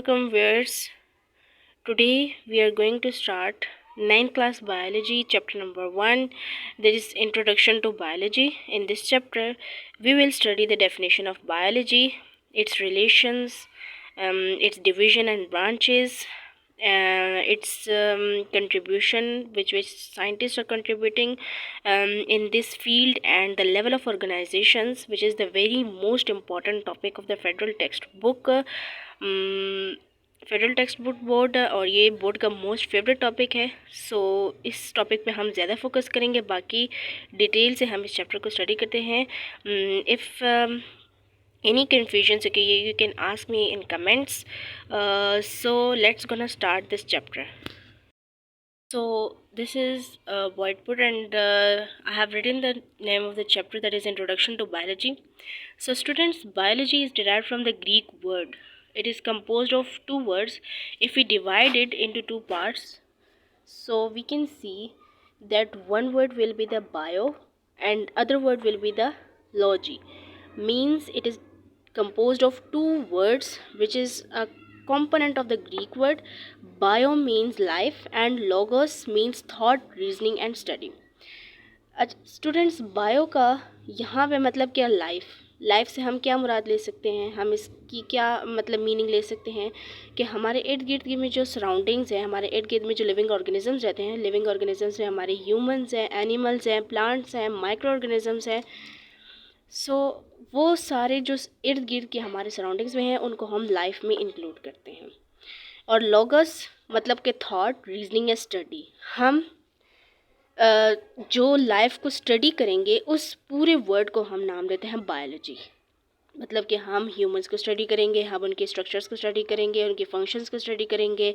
welcome viewers. Today we are going to start 9th class biology chapter number 1. There is introduction to biology. In this chapter we will study the definition of biology, its relations, its division and branches, its contribution which scientists are contributing in this field, and the level of organizations, which is the very most important topic of the federal textbook federal text book board, और ये board का most favourite topic है. सो इस topic पे हम ज़्यादा focus करेंगे. बाकी डिटेल से हम इस चैप्टर को स्टडी करते हैं. If any confusions, okay, you can ask me in comments. So let's gonna start this chapter. So this is whiteboard, and I have written the name of the chapter, that is introduction to biology. So students, biology is derived from the Greek word. It is composed of two words. If we divide it into two parts, so we can see that one word will be the bio and other word will be the logy. Means it is composed of two words, which is a component of the Greek word. Bio means life and logos means thought, reasoning and study. Students, bio का यहाँ पे मतलब क्या, life से हम क्या मुराद ले सकते हैं, हम इसकी क्या मतलब मीनिंग ले सकते हैं कि हमारे इर्द गिर्द में जो सराउंडिंग्स हैं, हमारे इर्द गिर्द में जो लिविंग ऑर्गेनिजम्स रहते हैं, लिविंग ऑर्गेनिजम्स में हमारे ह्यूमंस हैं, एनिमल्स हैं, प्लांट्स हैं, माइक्रो ऑर्गेनिजम्स हैं. सो वो सारे जो इर्द गिर्द के हमारे सराउंडिंग्स में हैं उनको हम लाइफ में इंक्लूड करते हैं. और लॉगस मतलब कि थॉट, रीजनिंग या स्टडी. हम जो लाइफ को स्टडी करेंगे उस पूरे वर्ड को हम नाम देते हैं बायोलॉजी. मतलब कि हम ह्यूमंस को स्टडी करेंगे, हम उनके स्ट्रक्चर्स को स्टडी करेंगे, उनके फंक्शंस को स्टडी करेंगे,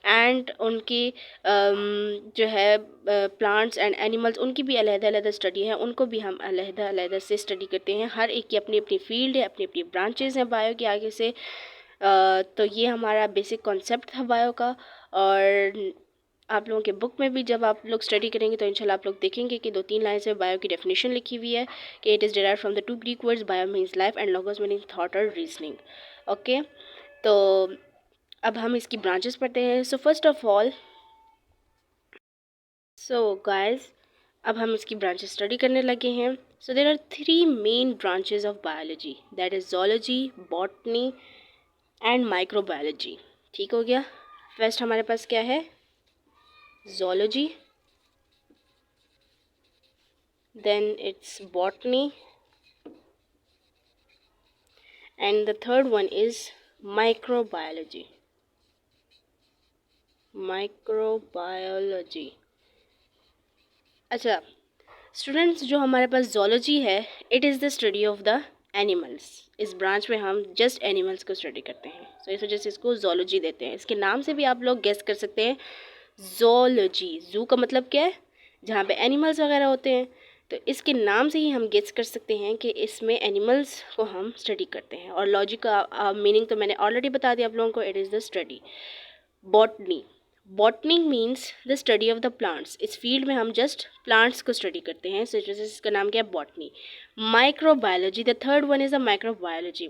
एंड उनकी जो है प्लांट्स एंड एनिमल्स, उनकी भी अलग-अलग स्टडी है, उनको भी हम अलग-अलग से स्टडी करते हैं. हर एक की अपनी अपनी फील्ड है, अपनी अपनी ब्रांचेस हैं बायो के आगे से. तो ये हमारा बेसिक कॉन्सेप्ट था बायो का. और आप लोगों के बुक में भी जब आप लोग स्टडी करेंगे तो इंशाल्लाह आप लोग देखेंगे कि 2-3 लाइन में बायो की डेफिनेशन लिखी हुई है कि it is derived from the two Greek words, bio means life and logos meaning thought और रीजनिंग. ओके, तो अब हम इसकी ब्रांचेस पढ़ते हैं. So first of all, so guys, अब हम इसकी ब्रांचेस स्टडी करने लगे हैं. So there are 3 main branches of biology, that is zoology, botany and microbiology. ठीक हो गया. फर्स्ट हमारे पास क्या है, zoology, then it's botany, and the third one is microbiology. अच्छा स्टूडेंट्स, जो हमारे पास zoology है, it is the study of the animals. इस ब्रांच में हम जस्ट एनिमल्स को स्टडी करते हैं. सो इस वजह से इसको zoology देते हैं. इसके नाम से भी आप लोग गेस कर सकते हैं, zoology. जू का मतलब क्या है, जहाँ पे एनिमल्स वगैरह होते हैं. तो इसके नाम से ही हम गेस कर सकते हैं कि इसमें एनिमल्स को हम स्टडी करते हैं. और लॉजी का मीनिंग तो मैंने ऑलरेडी बता दिया आप लोगों को, it is the study. Botany means the study of the plants. इस फील्ड में हम जस्ट प्लांट्स को स्टडी करते हैं. सो इसका नाम क्या है, botany. Microbiology, the third one is the microbiology.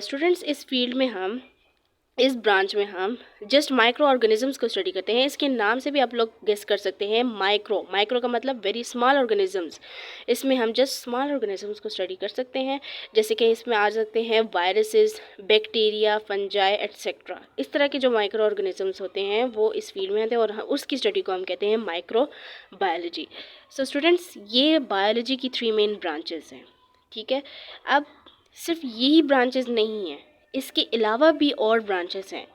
Students, इस फील्ड में हम, इस ब्रांच में हम जस्ट माइक्रो ऑर्गेनिजम्स को स्टडी करते हैं. इसके नाम से भी आप लोग गेस कर सकते हैं, माइक्रो का मतलब वेरी स्मॉल ऑर्गेनिजम्स. इसमें हम जस्ट स्मॉल ऑर्गेनिजम्स को स्टडी कर सकते हैं. जैसे कि इसमें आ सकते हैं वायरसेस, बैक्टीरिया, फंजाई एट्सेट्रा. इस तरह के जो माइक्रो ऑर्गेनिजम्स होते हैं वो इस फील्ड में आते हैं, और उसकी स्टडी को हम कहते हैं माइक्रो बायोलॉजी. सो स्टूडेंट्स, ये बायोलॉजी की 3 मेन ब्रांचेस हैं. ठीक है. अब सिर्फ यही ब्रांचेस नहीं हैं, इसके अलावा भी और ब्रांचेस हैं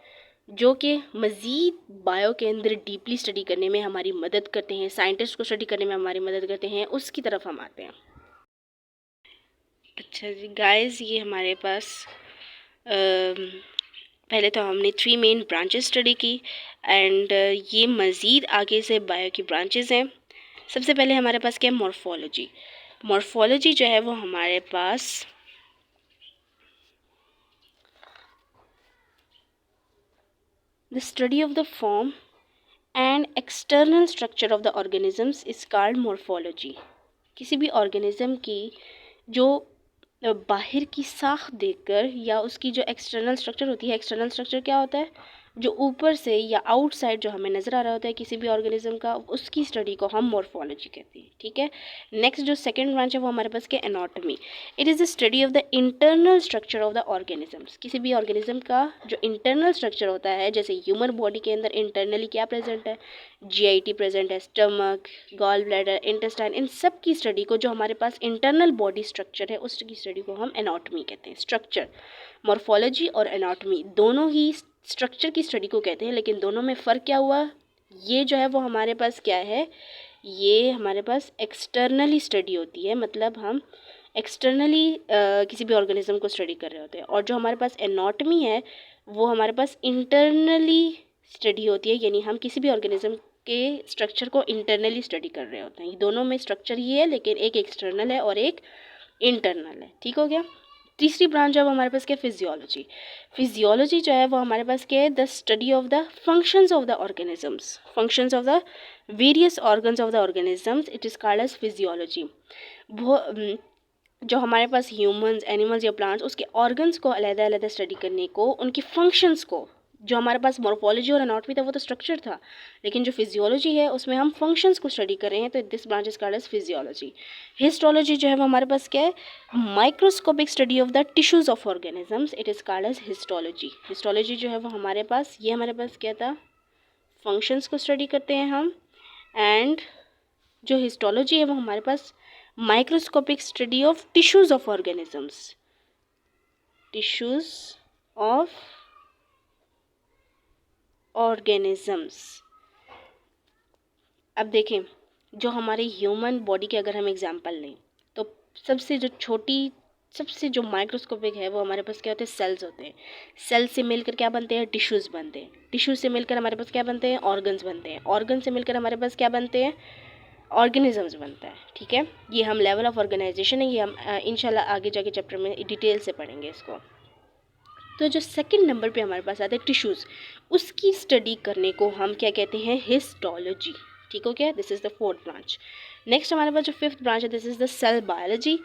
जो कि मज़ीद बायो के अंदर डीपली स्टडी करने में हमारी मदद करते हैं, साइंटिस्ट को स्टडी करने में हमारी मदद करते हैं. उसकी तरफ हम आते हैं. अच्छा जी गाइस, ये हमारे पास पहले तो हमने 3 मेन ब्रांचेस स्टडी की, एंड ये मज़ीद आगे से बायो की ब्रांचेस हैं. सबसे पहले हमारे पास क्या है, मॉर्फोलॉजी. मॉर्फोलॉजी जो है वो हमारे पास the study of the form and external structure of the organisms is called morphology. किसी भी ऑर्गेनिज्म की जो बाहर की साख देखकर या उसकी जो एक्सटर्नल स्ट्रक्चर होती है, एक्सटर्नल स्ट्रक्चर क्या होता है, जो ऊपर से या आउटसाइड जो हमें नज़र आ रहा होता है किसी भी ऑर्गेनिज्म का, उसकी स्टडी को हम मॉर्फोलॉजी कहते हैं। ठीक है, नेक्स्ट जो सेकंड ब्रांच है वो हमारे पास क्या, anatomy. It is the study of the internal structure of the organisms. किसी भी ऑर्गेनिज्म का जो इंटरनल स्ट्रक्चर होता है, जैसे ह्यूमन बॉडी के अंदर इंटरनली क्या प्रेजेंट है, जीआईटी प्रेजेंट है, स्टमक, गॉल ब्लैडर, इंटेस्टाइन, इन सब की स्टडी को, जो हमारे पास इंटरनल बॉडी स्ट्रक्चर है उसकी स्टडी को हम एनाटॉमी कहते हैं। स्ट्रक्चर, मॉर्फोलॉजी और एनाटॉमी दोनों ही स्ट्रक्चर की स्टडी को कहते हैं, लेकिन दोनों में फ़र्क क्या हुआ, ये जो है वो हमारे पास क्या है, ये हमारे पास एक्सटर्नली स्टडी होती है, मतलब हम एक्सटर्नली किसी भी ऑर्गेनिज्म को स्टडी कर रहे होते हैं, और जो हमारे पास एनाटॉमी है वो हमारे पास इंटरनली स्टडी होती है, यानी हम किसी भी ऑर्गेनिज्म के स्ट्रक्चर को इंटरनली स्टडी कर रहे होते हैं। दोनों में स्ट्रक्चर ही है, लेकिन एक एक्सटर्नल है और एक इंटरनल है। ठीक हो गया। तीसरी ब्रांच है वो हमारे पास क्या, फिजियोलॉजी। फिजियोलॉजी जो है वो हमारे पास क्या है, the study of the functions of the organisms, functions of the various organs of the organisms, it is called as physiology. वो जो हमारे पास ह्यूमंस, एनिमल्स या प्लांट्स, उसके ऑर्गन्स को अलग-अलग स्टडी करने को, उनकी फंक्शंस को, जो हमारे पास मॉर्फोलॉजी और एनाटॉमी था वो तो स्ट्रक्चर था, लेकिन जो फिजियोलॉजी है उसमें हम फंक्शंस को स्टडी कर रहे हैं, तो this branch is called as physiology. Histology जो है वो हमारे पास क्या है, microscopic study of the tissues of organisms, it is called as histology. Histology जो है वो हमारे पास, ये हमारे पास क्या था, फंक्शंस को स्टडी करते हैं हम, एंड जो हिस्टोलॉजी है वो हमारे पास microscopic study of tissues of organisms, tissues of organisms. अब देखें, जो हमारे ह्यूमन बॉडी के अगर हम एग्जांपल लें, तो सबसे जो छोटी, सबसे जो माइक्रोस्कोपिक है वो हमारे पास क्या होते हैं, सेल्स होते हैं। सेल्स से मिलकर क्या बनते हैं, टिश्यूज़ बनते हैं। टिश्यूज से मिलकर हमारे पास क्या बनते हैं, ऑर्गन्स बनते हैं। ऑर्गन से मिलकर हमारे पास क्या बनते हैं, ऑर्गेनिजम्स बनता है। ठीक है, ये हम लेवल ऑफ ऑर्गेनाइजेशन है, ये हम इंशाल्लाह आगे जाके चैप्टर में डिटेल से पढ़ेंगे इसको। तो जो सेकंड नंबर पे हमारे पास आते हैं टिश्यूज़, उसकी स्टडी करने को हम क्या कहते हैं, हिस्टोलॉजी। ठीक हो गया, this is the fourth branch. Next हमारे पास जो फिफ्थ ब्रांच है, this is the cell biology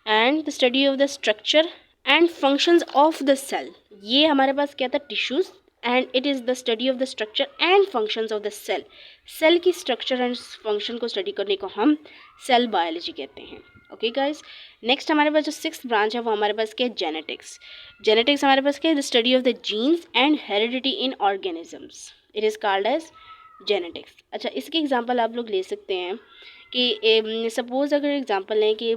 and the study of the structure and functions of the cell. ये हमारे पास क्या था, tissues, and it is the study of the structure and functions of the cell. Cell की structure and function को study करने को हम सेल बायोलॉजी कहते हैं। ओके गाइस, नेक्स्ट हमारे पास जो सिक्स्थ ब्रांच है वो हमारे पास क्या है, जेनेटिक्स। जेनेटिक्स हमारे पास क्या है, the study of the genes and heredity in organisms, it is called as genetics. अच्छा, इसके एग्जांपल आप लोग ले सकते हैं कि सपोज़ अगर एग्जांपल लें कि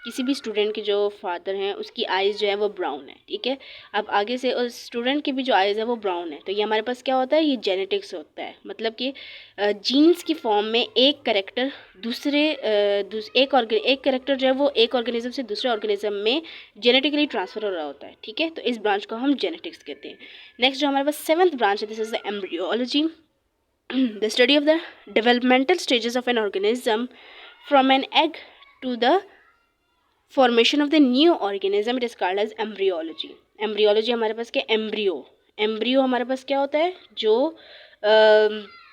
किसी भी स्टूडेंट के जो फादर हैं उसकी आइज़ जो है वो ब्राउन है। ठीक है, अब आगे से उस स्टूडेंट की भी जो आइज़ है वो ब्राउन है, तो ये हमारे पास क्या होता है, ये जेनेटिक्स होता है। मतलब कि जीन्स की फॉर्म में एक करेक्टर एक करेक्टर जो है वो एक ऑर्गेनिज्म से दूसरे ऑर्गेनिज्म में जेनेटिकली ट्रांसफ़र हो रहा होता है। ठीक है, तो इस ब्रांच को हम जेनेटिक्स कहते हैं। नेक्स्ट जो हमारे पास सेवन्थ ब्रांच है, this is the embryology, the study of the developmental stages of an organism from an egg to the formation of the new organism, it is called as embryology. embryology हमारे पास क्या, embryo हमारे पास क्या होता है, जो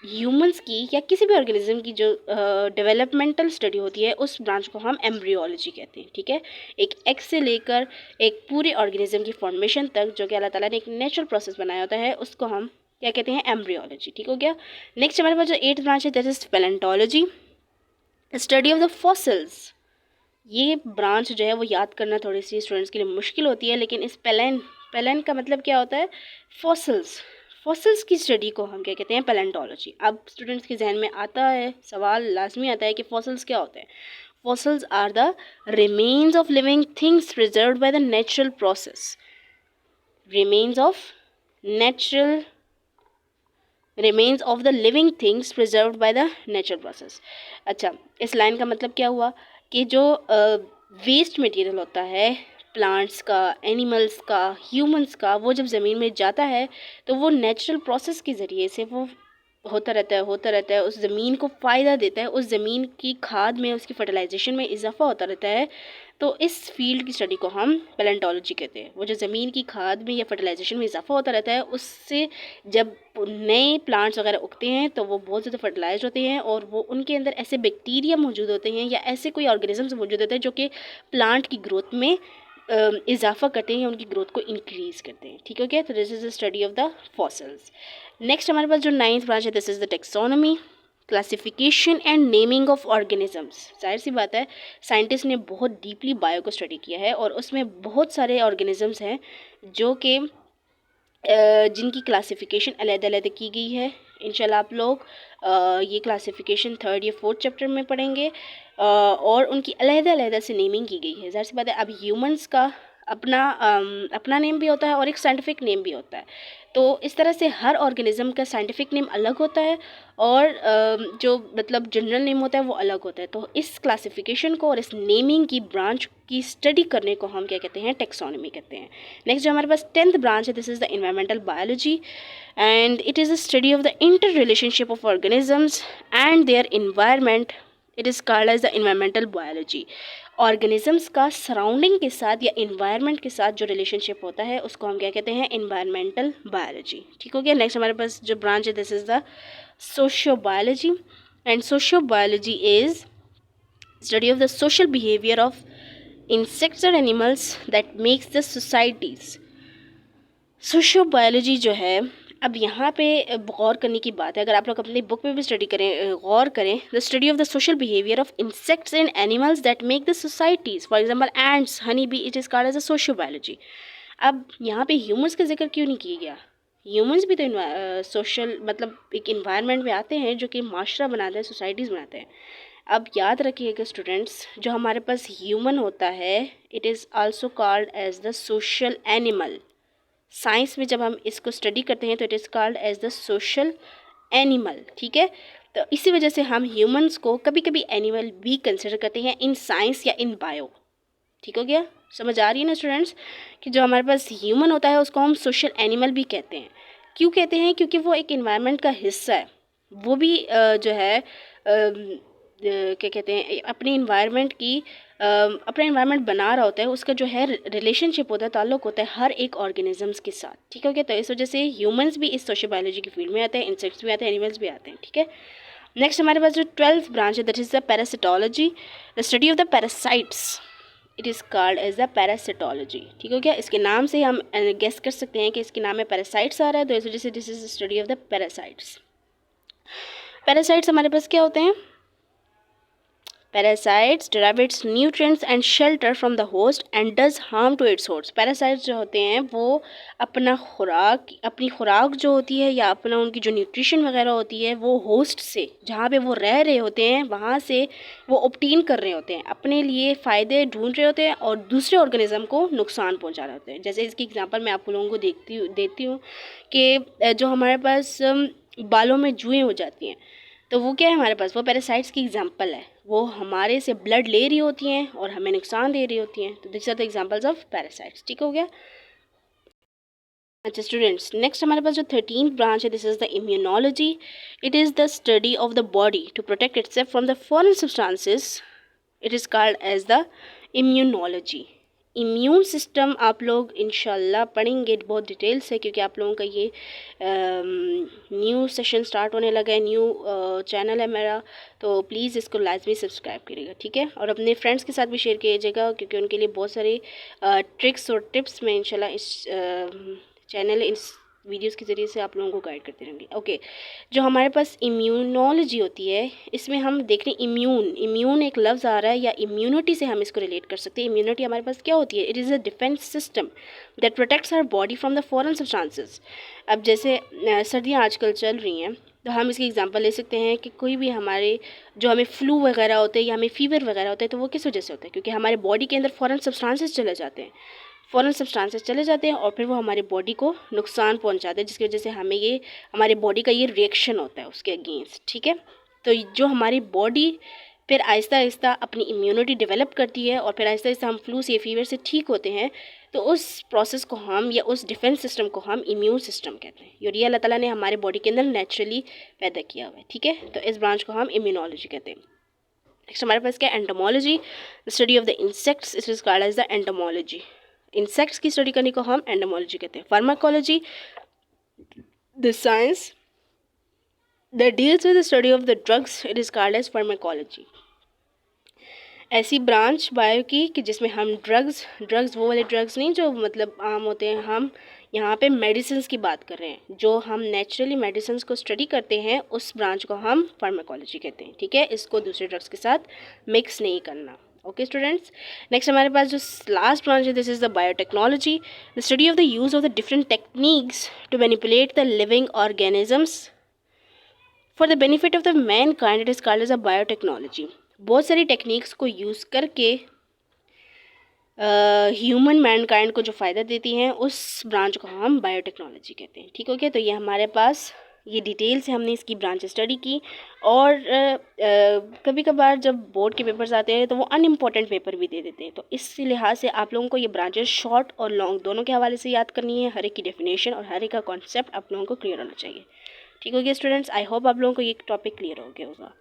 ह्यूमंस की या किसी भी ऑर्गेनिज्म की जो डेवलपमेंटल स्टडी होती है, उस ब्रांच को हम एम्ब्रियोलॉजी कहते हैं। ठीक है, एक एग से लेकर एक पूरे ऑर्गेनिज्म की फॉर्मेशन तक, जो कि अल्लाह ताला ने एक नेचुरल प्रोसेस बनाया होता है, उसको हम क्या कहते हैं, एम्ब्रियोलॉजी। ठीक हो गया। नेक्स्ट हमारे पास जो एट्थ ब्रांच है, that is palaeontology, study of the fossils. ये ब्रांच जो है वो याद करना थोड़ी सी स्टूडेंट्स के लिए मुश्किल होती है, लेकिन इस पैलेंट का मतलब क्या होता है, फॉसिल्स की स्टडी को हम क्या कहते हैं, पैलेंटोलॉजी। अब स्टूडेंट्स के जहन में आता है, सवाल लाजमी आता है कि फॉसिल्स क्या होते हैं। Fossils are the remains of living things preserved by the natural process, remains of the living things preserved by the natural process. अच्छा, इस लाइन का मतलब क्या हुआ कि जो वेस्ट मटेरियल होता है प्लांट्स का, एनिमल्स का, ह्यूमंस का, वो जब ज़मीन में जाता है तो वो नेचुरल प्रोसेस के ज़रिए से वो होता रहता है, उस ज़मीन को फ़ायदा देता है, उस ज़मीन की खाद में, उसकी फर्टिलाइजेशन में इजाफा होता रहता है, तो इस फील्ड की स्टडी को हम पैलेंटोलॉजी कहते हैं। वो जो ज़मीन की खाद में या फर्टिलाइजेशन में इजाफा होता रहता है, उससे जब नए प्लांट्स वगैरह उगते हैं तो वो बहुत ज़्यादा फर्टिलाइज होते हैं और वो उनके अंदर ऐसे बैक्टीरिया मौजूद होते हैं या ऐसे कोई ऑर्गेनिजम्स मौजूद होते हैं जो कि प्लांट की ग्रोथ में इजाफा करते हैं या उनकी ग्रोथ को इंक्रीज़ करते हैं। ठीक हो गया। तो this is the study of the fossils. Next हमारे पास जो 9th ब्रांच है, this is the taxonomy, classification and naming of organisms. जाहिर सी बात है, साइंटिस्ट ने बहुत डीपली बायो को स्टडी किया है और उसमें बहुत सारे ऑर्गेनिजम्स हैं जो कि जिनकी क्लासिफिकेशन अलग-अलग की गई है। इंशाल्लाह आप लोग ये क्लासिफिकेशन 3rd या 4th चैप्टर में पढ़ेंगे और उनकी अलग-अलग से नेमिंग की गई है। ज़ाहिर सी बात है, अब ह्यूमंस का अपना नेम भी होता है और एक साइंटिफिक नेम भी होता है। तो इस तरह से हर ऑर्गेनिज़म का साइंटिफिक नेम अलग होता है और जो मतलब जनरल नेम होता है वो अलग होता है। तो इस क्लासिफिकेशन को और इस नेमिंग की ब्रांच की स्टडी करने को हम क्या कहते हैं, टेक्सोनॉमी कहते हैं। नेक्स्ट जो हमारे पास 10th ब्रांच है, this is the environmental biology and it is a study of the inter relationship of organisms and their environment. It is called as the environmental biology. Organisms का surrounding के साथ या environment के साथ जो relationship होता है उसको हम क्या कहते हैं, इन्वायरमेंटल बायोलॉजी। ठीक हो गया। नेक्स्ट हमारे पास जो ब्रांच है, this is the socio biology and socio biology is study of the social behaviour of insects और animals that makes the societies. Socio biology जो है, अब यहाँ पे गौर करने की बात है, अगर आप लोग अपनी बुक में भी स्टडी करें, गौर करें, the study of the social behaviour of insects and animals that make the societies, for example ants, honey bee, it is called as a socio biology. अब यहाँ पे ह्यूमंस का जिक्र क्यों नहीं किया गया? ह्यूमंस भी तो सोशल मतलब एक इन्वायरमेंट में आते हैं जो कि माशरा बनाते हैं, सोसाइटीज़ बनाते हैं। अब याद रखिएगा स्टूडेंट्स, जो हमारे पास ह्यूमन होता है, it is also called as the social animal. Science में जब हम इसको स्टडी करते हैं तो it is called as the social animal. ठीक है। तो इसी वजह से हम ह्यूमंस को कभी कभी एनिमल भी कंसिडर करते हैं इन साइंस या इन बायो। ठीक हो गया। समझ आ रही है ना स्टूडेंट्स, कि जो हमारे पास ह्यूमन होता है उसको हम सोशल एनिमल भी कहते हैं। क्यों कहते हैं? क्योंकि वो एक इन्वायरमेंट का हिस्सा है। वो भी जो है क्या कहते हैं, अपनी इन्वायरमेंट की अपना इन्वायरमेंट बना रहा होता है, उसका जो है रिलेशनशिप होता है, ताल्लुक़ होता है हर एक ऑर्गेनिजम्स के साथ। ठीक है। तो इस वजह से ह्यूमंस भी इस सोशल बायोलॉजी की फील्ड में आते हैं, इंसेक्ट्स भी आते हैं, एनिमल्स भी आते हैं। ठीक है। नेक्स्ट हमारे पास जो 12th ब्रांच है, that is the parasitology, the study of the parasites. It is called as the parasitology. ठीक हो गया। इसके नाम से हम गेस कर सकते हैं कि इसके नाम में पैरासाइट्स आ रहा है, तो इस वजह से this is the study of the parasites. Parasites हमारे पास क्या होते हैं? Parasites derive its nutrients and shelter from the host and does harm to its host. Parasites जो होते हैं वो अपनी खुराक जो होती है या अपना उनकी जो न्यूट्रिशन वगैरह होती है वो होस्ट से, जहाँ पे वो रह रहे होते हैं वहाँ से वो ऑब्टेन कर रहे होते हैं, अपने लिए फ़ायदे ढूंढ रहे होते हैं और दूसरे ऑर्गेनिज्म को नुकसान पहुँचा रहे होते हैं। जैसे इसकी एग्जांपल मैं आप लोगों को देती हूँ कि जो हमारे पास बालों में जुएँ हो जाती हैं, तो वो क्या है हमारे पास, वो पैरासाइट्स की एग्जांपल है। वो हमारे से ब्लड ले रही होती हैं और हमें नुकसान दे रही होती हैं। तो this are the examples of parasites. ठीक हो गया। अच्छा स्टूडेंट्स, नेक्स्ट हमारे पास जो 13th ब्रांच है, this is the immunology. It is the study of the body to protect itself from the foreign substances. It is called as the immunology. Immune system आप लोग इंशाल्लाह पढ़ेंगे बहुत डिटेल से, क्योंकि आप लोगों का ये न्यू सेशन स्टार्ट होने लगा है, न्यू चैनल है मेरा, तो प्लीज़ इसको लाजमी सब्सक्राइब करिएगा। ठीक है। और अपने फ्रेंड्स के साथ भी शेयर कीजिएगा, क्योंकि उनके लिए बहुत सारे ट्रिक्स और टिप्स मैं इंशाल्लाह इस चैनल इस वीडियोस के ज़रिए से आप लोगों को गाइड करते रहेंगे। ओके। जो हमारे पास इम्यूनोलॉजी होती है, इसमें हम देख रहे हैं इम्यून एक लफ्ज़ आ रहा है, या इम्यूनिटी से हम इसको रिलेट कर सकते हैं। इम्यूनिटी हमारे पास क्या होती है? It is a defence system that protects our body from the foreign substances. अब जैसे सर्दियाँ आजकल चल रही हैं, तो हम इसकी एग्जांपल ले सकते हैं कि कोई भी हमारे जो हमें फ्लू वगैरह होते हैं या हमें फीवर वगैरह होता है, तो वो किस वजह से होता है? क्योंकि हमारे बॉडी के अंदर फॉरेन सब्सटेंसेस चले जाते हैं, और फिर वो हमारी बॉडी को नुकसान पहुंचाते हैं, जिसकी वजह से हमें ये हमारी बॉडी का ये रिएक्शन होता है उसके अगेंस्ट। ठीक है। तो जो हमारी बॉडी फिर आहिस्ता आहिस्ता अपनी इम्यूनिटी डेवलप करती है और फिर आहिस्ता आहिस्ता हम फ्लू से फीवर से ठीक होते हैं, तो उस प्रोसेस को हम या उस डिफेंस सिस्टम को हम इम्यून सिस्टम कहते हैं। ये अल्लाह ताला ने हमारे बॉडी के अंदर नेचुरली पैदा किया हुआ है। ठीक है। तो इस ब्रांच को हम इम्यूनोलॉजी कहते हैं। नेक्स्ट हमारे पास क्या है, entomology, the study of the insects, it is called as the entomology. Insects की स्टडी करने को हम एंटोमोलॉजी कहते हैं। Pharmacology, the science that deals with the study of the drugs, it is called as pharmacology. ऐसी branch bio की कि जिसमें हम ड्रग्स वो वाले ड्रग्स नहीं जो मतलब आम होते हैं, हम यहाँ पे मेडिसिन्स की बात कर रहे हैं, जो हम नेचुरली मेडिसिन्स को स्टडी करते हैं उस ब्रांच को हम फार्माकोलॉजी कहते हैं। ठीक है, इसको दूसरे ड्रग्स के साथ मिक्स नहीं करना। ओके स्टूडेंट्स, नेक्स्ट हमारे पास जो लास्ट ब्रांच है, this is the biotechnology, the study of the use of the different techniques to manipulate the living organisms for the benefit of the man kind, it is called as a biotechnology. बहुत सारी techniques को use करके human Mankind को जो फ़ायदा देती हैं उस ब्रांच को हम बायोटेक्नोलॉजी कहते हैं। ठीक हो गया, तो ये हमारे पास ये डिटेल से हमने इसकी ब्रांच स्टडी की। और कभी कभार जब बोर्ड के पेपर्स आते हैं तो वो अनइम्पॉर्टेंट पेपर भी दे देते हैं, तो इस लिहाज से आप लोगों को ये ब्रांचेस शॉर्ट और लॉन्ग दोनों के हवाले से याद करनी है। हर एक की डेफिनेशन और हर एक का कॉन्सेप्ट आप लोगों को क्लियर होना चाहिए। ठीक हो गया स्टूडेंट्स, आई होप आप लोगों को ये टॉपिक क्लियर हो गया होगा।